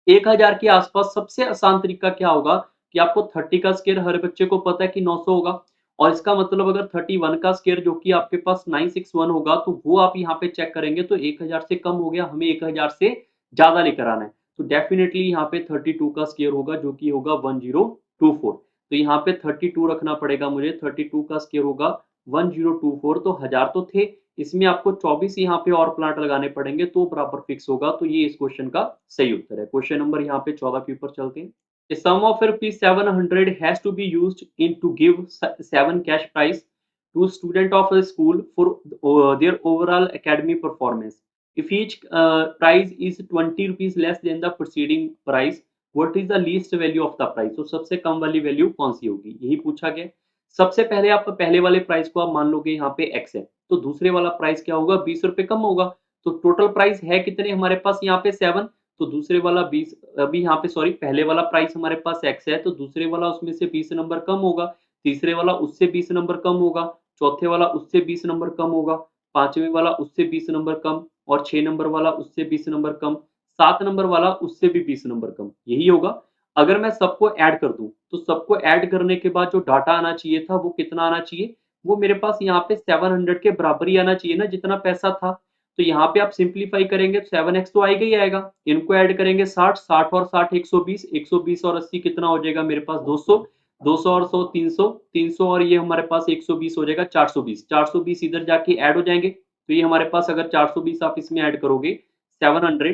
1000 के आसपास सबसे आसान तरीका क्या होगा कि आपको 30 का स्क्वायर हर बच्चे को पता है कि 900 होगा। और इसका मतलब अगर 31 का स्क्वायर जो कि आपके पास 961 होगा तो वो आप यहाँ पे चेक करेंगे तो 1000 से कम हो गया, हमें 1000 से ज्यादा लेकर आना है। तो डेफिनेटली यहाँ पे 32 का स्क्वायर होगा जो कि होगा 1024। तो यहाँ पे 32 रखना पड़ेगा मुझे, 32 का स्क्वायर होगा 1024। तो 1000 तो थे, इसमें आपको 24 यहाँ पे और प्लांट लगाने पड़ेंगे तो बराबर फिक्स होगा। तो ये इस क्वेश्चन का सही उत्तर है। क्वेश्चन नंबर यहाँ पे 14 के ऊपर चलते हैं। A sum of rupees 700 has to be used in to give 7 cash prize to student of the school for their overall academic performance. If each prize is 20 rupees less than the preceding price, what is the least value of the price? तो सबसे कम वाली value कौन सी होगी, यही पूछा गया। सबसे पहले आप पहले वाले प्राइस को आप मान लोगे यहाँ पे x है, तो दूसरे वाला प्राइस क्या होगा, 20 रुपए कम होगा। तो टोटल प्राइस है कितने हमारे पास यहाँ पे 7। तो दूसरे वाला 20, अभी यहाँ पे सॉरी पहले वाला प्राइस हमारे पास x है, तो दूसरे वाला उसमें से 20 नंबर कम होगा, तीसरे वाला उससे 20 नंबर कम होगा, चौथे वाला उससे 20 नंबर कम होगा, पांचवें वाला उससे 20 नंबर कम, और 6 नंबर वाला उससे 20 नंबर कम, 7 नंबर वाला उससे भी 20 नंबर कम, यही होगा। अगर मैं सबको ऐड कर दूं, तो सबको ऐड करने के बाद जो डाटा आना चाहिए था वो कितना आना चाहिए, वो मेरे पास यहाँ पे 700 के बराबर ही आना चाहिए ना, जितना पैसा था। तो यहाँ पे आप सिंप्लीफाई करेंगे तो 7x तो आएगा ही आएगा, इनको ऐड करेंगे 60, 60 और 60 120, 120 और 80 कितना हो जाएगा मेरे पास 200, 200 और 100 300, 300 और ये हमारे पास 120 हो जाएगा 420, 420 इधर जाके ऐड हो जाएंगे। तो ये हमारे पास अगर 420 आप इसमें ऐड करोगे 700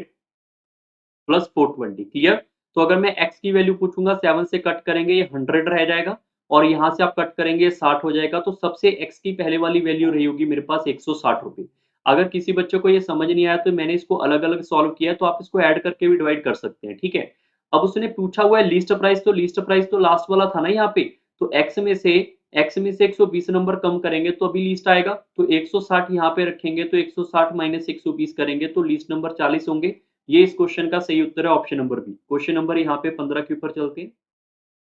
प्लस 420, क्लियर। तो अगर मैं x की वैल्यू पूछूंगा 7 से कट करेंगे ये 100 रह जाएगा, और यहां से आप कट करेंगे 60 हो जाएगा। तो सबसे x की पहले वाली वैल्यू रही होगी मेरे पास 160 रुपए। अगर किसी बच्चे को ये समझ नहीं आया तो मैंने इसको अलग अलग सॉल्व किया, तो आप इसको ऐड करके भी डिवाइड कर सकते हैं, ठीक है। अब उसने पूछा हुआ है लीस्ट प्राइस, तो लीस्ट प्राइस तो लास्ट वाला था ना यहाँ पे, तो x में से 120 नंबर कम करेंगे तो अभी लीस्ट आएगा, तो 160 यहाँ पे रखेंगे, तो 160 माइनस 120 करेंगे तो लीस्ट नंबर 40 होंगे। ये इस क्वेश्चन का सही उत्तर है, option number B. Question number यहाँ पे 15 के ऊपर चलते हैं।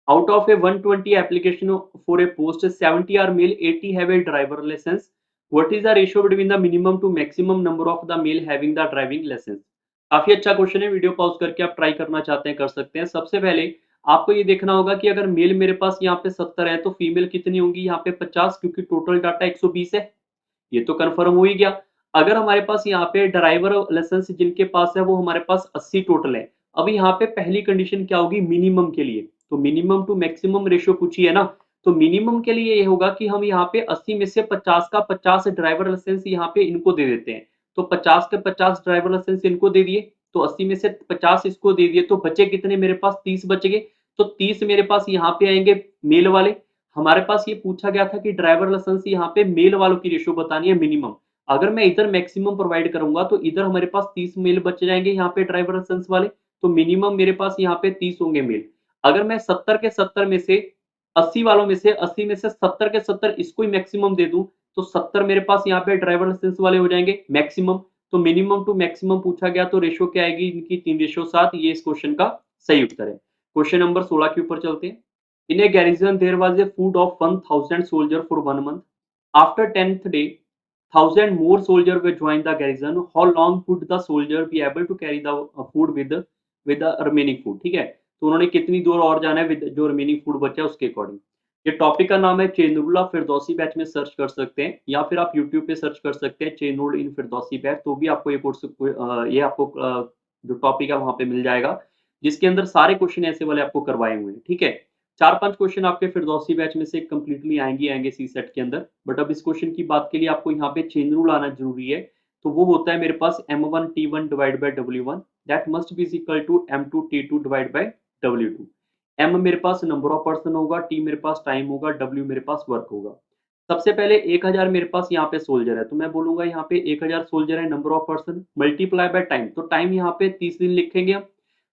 Out of a 120 application for a post 70 are male, 80 have a driver licence, what is the ratio between the minimum to maximum number of the male having the driving licence. काफी अच्छा question है, video pause करके आप try करना चाहते हैं कर सकते हैं। सबसे पहले आपको ये देखना होगा कि अगर मेल मेरे पास यहाँ पे 70 है तो फीमेल कितनी होंगी यहाँ पे 50, क्योंकि टोटल डाटा 120 है, ये तो कंफर्म हो ही गया। अगर हमारे पास यहाँ पे ड्राइवर लाइसेंस जिनके पास है वो हमारे पास 80 टोटल है। अब यहाँ पे पहली कंडीशन क्या होगी मिनिमम के लिए, तो मिनिमम टू मैक्सिमम रेशियो पूछी है ना, तो मिनिमम के लिए ये होगा कि हम यहाँ पे 80 में से 50 का 50 ड्राइवर लाइसेंस यहाँ पे इनको दे देते हैं। तो 50 के 50 ड्राइवर लाइसेंस इनको दे दिए, तो 80 में से 50 इसको दे दिए, तो बचे कितने मेरे पास 30 बच गए। तो 30 मेरे पास यहाँ पे आएंगे मेल वाले। हमारे पास ये पूछा गया था कि ड्राइवर लाइसेंस यहाँ पे मेल वालों की रेशियो बतानी है मिनिमम। अगर मैं इधर मैक्सिमम प्रोवाइड करूंगा तो इधर हमारे पास 30 मेल बच जाएंगे यहाँ पे ड्राइवर लाइसेंस वाले, तो मिनिमम मेरे पास यहाँ पे 30 होंगे मेल। अगर मैं 70 के 70 में से 80 वालों में से 80 में से 70 के 70 इसको ही मैक्सिमम दे दूं, तो 70 मेरे पास यहाँ पे ड्राइवर लाइसेंस वाले हो जाएंगे मैक्सिमम। तो मिनिमम टू मैक्सिमम पूछा गया तो रेशियो क्या आएगी इनकी 3:7, ये इस क्वेश्चन का सही उत्तर है। क्वेश्चन नंबर 16 के ऊपर चलते हैं। In a garrison, there was a food of 1,000 soldiers for 1 month. After 10th day, 1,000 more soldiers were joined the garrison. How long would the soldier be able to carry the food with the remaining food? ठीक है, तो उन्होंने कितनी दूर और जाना है with जो remaining food बचा है उसके अकॉर्डिंग। ये टॉपिक का नाम है चेनुला फिरदौसी बैच में सर्च कर सकते हैं, या फिर आप यूट्यूब पे सर्च कर सकते हैं चेनुल इन फिरदौसी बैच, तो भी आपको ये कोर्स ये आपको जो टॉपिक है वहां पे मिल जाएगा, जिसके अंदर सारे क्वेश्चन ऐसे वाले आपको करवाए हुए हैं, ठीक है। 4-5 क्वेश्चन आपके फिरदौसी बैच में से कंप्लीटली आएंगे सी सेट के अंदर, बट अब इस क्वेश्चन की बात के लिए आपको यहाँ पे चेन रूल आना जरूरी है। तो वो होता है मेरे पास m1 t1 divide by w1 that must be equal to m2 t2 divide by w2। m मेरे पास नंबर ऑफ पर्सन होगा, t मेरे पास टाइम होगा, w मेरे पास वर्क होगा। सबसे पहले 1000 मेरे पास यहाँ पे सोल्जर है, तो मैं बोलूंगा यहाँ पे 1000 सोल्जर है, number of person multiply by time, तो टाइम यहाँ पे 30 दिन लिखेंगे हम।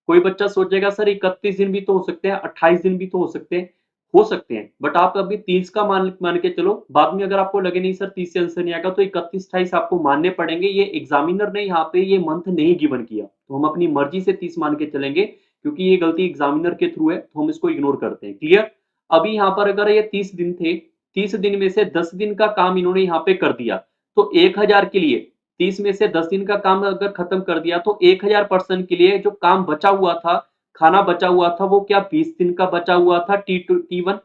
कोई बच्चा सोचेगा सर 31 दिन भी तो हो सकते हैं, 28 दिन भी तो हो सकते हैं, बट आप अभी 30 का मान के चलो। बाद में अगर आपको लगे नहीं सर 30 से आंसर नहीं आएगा, तो 31-28 आपको मानने पड़ेंगे। ये एग्जामिनर ने यहाँ पे ये मंथ नहीं गिवन किया, तो हम अपनी मर्जी से 30 मान के चलेंगे, क्योंकि ये गलती एग्जामिनर के थ्रू है, तो हम इसको इग्नोर करते हैं, क्लियर। अभी यहाँ पर अगर ये 30 दिन थे, 30 दिन में से 10 दिन का काम इन्होंने यहाँ पे कर दिया, तो 1000 के लिए 30 में से 10 दिन का काम अगर खत्म कर दिया, तो 1000 पर्सन के लिए जो काम बचा हुआ था, खाना बचा हुआ था, वो क्या 20 दिन का बचा हुआ था T1,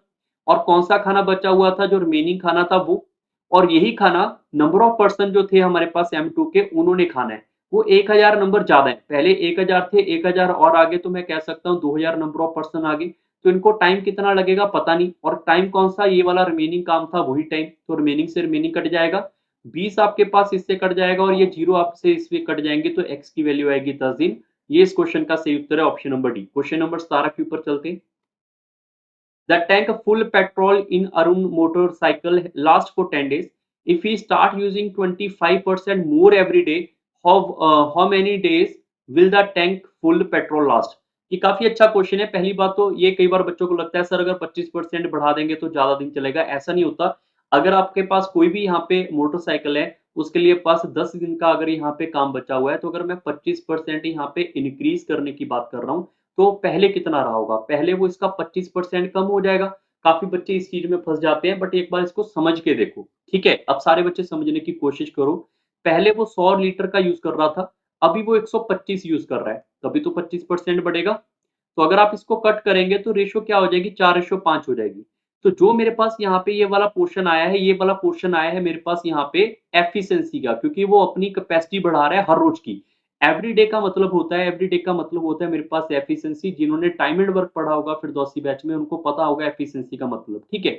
और कौन सा खाना बचा हुआ था जो रिमेनिंग खाना था वो, और यही खाना नंबर ऑफ पर्सन जो थे हमारे पास M2 के उन्होंने खाना है, वो 1000 नंबर ज्यादा है। पहले 1000 थे, 1000 और आगे तो मैं कह सकता हूँ 2000 नंबर ऑफ पर्सन आगे, तो इनको टाइम कितना लगेगा पता नहीं, और टाइम कौन सा ये वाला रिमेनिंग काम था वही टाइम, तो रिमेनिंग से रिमेनिंग कट जाएगा, 20 आपके पास इससे कट जाएगा, और ये 0 आपसे इससे कट जाएंगे, तो x की वैल्यू आएगी 10 दिन। ये इस क्वेश्चन का सही उत्तर है, option number D. Question number 17 के ऊपर चलते हैं। The tank full petrol in Arun motorcycle last for 10 days. If we start using 25% more every day, how many days will the tank full petrol last? ये काफी अच्छा क्वेश्चन है। पहली बात तो ये कई बार बच्चों को लगता है सर अगर 25% बढ़ा देंगे तो ज्यादा दिन चलेगा, ऐसा नहीं होता। अगर आपके पास कोई भी यहाँ पे मोटरसाइकिल है उसके लिए पास 10 दिन का अगर यहाँ पे काम बचा हुआ है, तो अगर मैं 25% यहाँ पे इंक्रीज करने की बात कर रहा हूँ, तो पहले कितना रहा होगा? पहले वो इसका 25% कम हो जाएगा। काफ़ी बच्चे इस चीज़ में फँस जाते हैं, बट एक बार इसको समझ के देखो, ठीक है? अब सारे बच्चे समझने की कोशिश करो। पहले वो 100 लीटर का यूज़ कर रहा था, अभी वो 125 यूज़ कर रहा है, तभी तो 25% बढ़ेगा। तो अगर आप इसको कट करेंगे तो रेशियो क्या हो जाएगी? 4:5 हो जाएगी। तो जो मेरे पास यहाँ पे ये वाला पोर्शन आया है, ये वाला पोर्शन आया है मेरे पास यहाँ पे एफिशिएंसी का, क्योंकि वो अपनी कैपेसिटी बढ़ा रहा है हर रोज की। एवरीडे का मतलब होता है, एवरीडे का मतलब होता है मेरे पास एफिशिएंसी। जिन्होंने टाइम एंड वर्क पढ़ा होगा फिरदौसी बैच में, उनको पता होगा एफिशिएंसी का मतलब, ठीक है?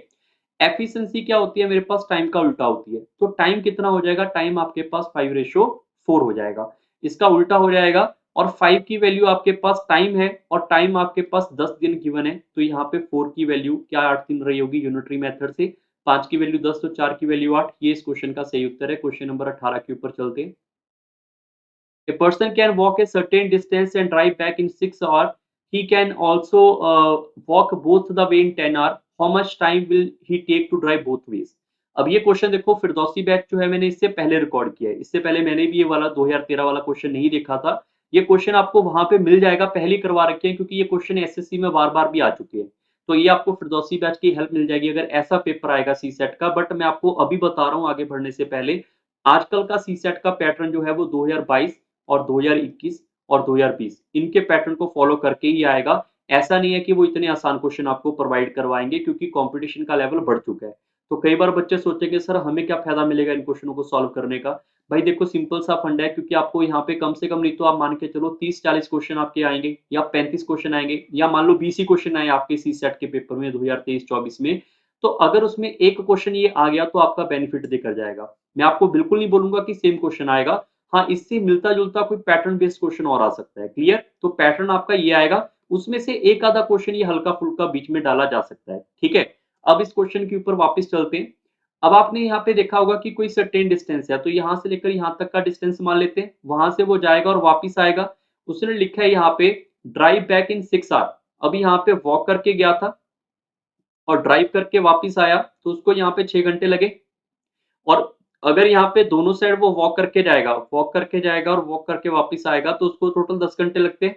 एफिशिएंसी क्या होती है? मेरे पास टाइम का उल्टा होती है। तो टाइम कितना हो जाएगा? टाइम आपके पास 5:4 हो जाएगा। इसका उल्टा हो जाएगा, और 5 की वैल्यू आपके पास टाइम है, और टाइम आपके पास 10 दिन गिवन है, तो यहाँ पे 4 की वैल्यू क्या 8 दिन रही होगी यूनिटरी मेथड से, 5 की वैल्यू 10 तो 4 की वैल्यू 8। ये इस क्वेश्चन का सही उत्तर है। क्वेश्चन नंबर 18 के ऊपर चलते हैं। A person can walk a certain distance and drive back in 6 hours. He can also walk both the way in 10 hours. How much time will he take to drive both ways? अब ये question देखो, Firdausi batch जो है मैंने इससे पहले record किया है। इससे पहले मैंने भी ये वाला 2013 वाला क्वेश्चन नहीं देखा था। ये क्वेश्चन आपको वहां पे मिल जाएगा, पहले ही करवा रखे हैं, क्योंकि ये क्वेश्चन एसएससी में बार-बार भी आ चुके हैं। तो ये आपको फिरदौसी बैच की हेल्प मिल जाएगी अगर ऐसा पेपर आएगा सीसेट का। बट मैं आपको अभी बता रहा हूँ आगे बढ़ने से पहले, आजकल का सीसेट का पैटर्न जो है वो 2022 और 2021 और 2020 इनके पैटर्न को फॉलो करके ही आएगा। ऐसा नहीं है कि वो इतने आसान क्वेश्चन आपको प्रोवाइड करवाएँगे, क्योंकि कॉम्पिटिशन का लेवल बढ़ चुका है। तो कई बार बच्चे सोचेंगे सर हमें क्या फ़ायदा मिलेगा इन क्वेश्चनों को सॉल्व करने का? भाई देखो, सिंपल सा फंडा है, क्योंकि आपको यहाँ पे कम से कम नहीं तो आप मान के चलो 30-40 क्वेश्चन आपके आएँगे, या 35 क्वेश्चन आएँगे, या मान लो 20 ही क्वेश्चन आए आपके सीसेट के पेपर में 2023-24 में। तो अगर उसमें एक क्वेश्चन ये आ गया तो आपका बेनिफिट देकर जाएगा। मैं आपको बिल्कुल नहीं बोलूँगा कि सेम क्वेश्चन आएगा। हाँ, इससे मिलता-जुलता कोई पैटर्न बेस्ड क्वेश्चन और आ सकता है, क्लियर? तो पैटर्न आपका ये आएगा, उसमें से एक आधा क्वेश्चन ये हल्का-फुल्का बीच में डाला जा सकता है, ठीक है? अब इस क्वेश्चन के ऊपर वापस चलते हैं। अब आपने यहाँ पे देखा होगा कि कोई सर्टेन डिस्टेंस है, तो यहाँ से लेकर यहाँ तक का डिस्टेंस मान लेते हैं, वहाँ से वो जाएगा और वापिस आएगा। उसने लिखा है यहाँ पे ड्राइव बैक इन 6 आवर। अभी यहाँ पे वॉक करके गया था और ड्राइव करके वापिस आया, तो उसको यहाँ पे 6 घंटे लगे। और अगर यहाँ पे दोनों साइड वो वॉक करके जाएगा और वॉक करके वापस आएगा, तो उसको टोटल 10 घंटे लगते हैं।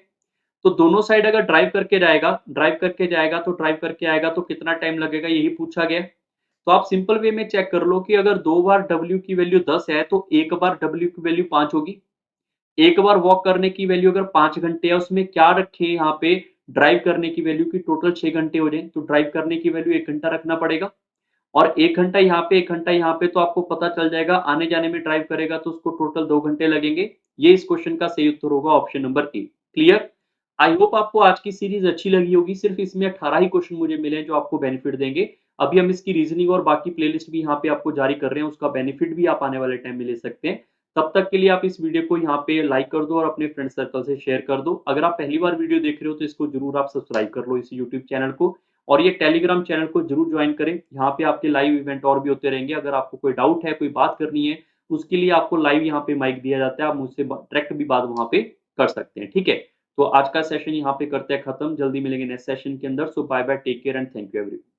तो दोनों साइड अगर ड्राइव करके आएगा तो कितना टाइम लगेगा, यही पूछा गया है। तो आप सिंपल वे में चेक कर लो कि अगर 2 बार W की वैल्यू 10 है, तो 1 बार W की वैल्यू 5 होगी। एक बार वॉक करने की वैल्यू अगर 5 घंटे है, उसमें क्या रखें यहाँ पे ड्राइव करने की वैल्यू की टोटल 6 घंटे हो जाए, तो ड्राइव करने की वैल्यू 1 घंटा रखना पड़ेगा। और 1 घंटा यहाँ पे 1 घंटा यहाँ पे, तो आपको पता चल जाएगा आने-जाने में ड्राइव करेगा तो उसको टोटल 2 घंटे लगेंगे। ये इस क्वेश्चन का सही उत्तर होगा option number A. Clear? I hope आपको आज की सीरीज़ अच्छी लगी होगी। सिर्फ इसमें 18 ही क्वेश्चन मुझे मिले हैं जो आपको बेनिफिट देंगे। अभी हम इसकी रीज़निंग और बाकी प्लेलिस्ट भी यहाँ पे आपको जारी कर रहे हैं, उसका बेनिफिट भी आप आने वाले टाइम में ले सकते हैं। तब तक के लिए आप इस वीडियो को यहाँ पे लाइक कर दो और अपने फ्रेंड सर्कल से शेयर कर दो। अगर आप पहली बार वीडियो देख रहे हो तो इसको ज़रूर आप सब्सक्राइब कर लो इस यूट्यूब चैनल को, और ये टेलीग्राम चैनल को ज़रूर जॉइन करें। यहाँ पे आपके लाइव इवेंट और भी होते रहेंगे। अगर आपको कोई डाउट है, कोई बात करनी है, उसके लिए आपको लाइव यहाँ पे माइक दिया जाता है। आप मुझसे डायरेक्ट भी बात वहाँ पे कर सकते हैं, ठीक है? तो आज का सेशन यहाँ पे करते हैं खत्म। जल्दी मिलेंगे नेक्स्ट सेशन के अंदर। So bye bye, take care and thank you everyone.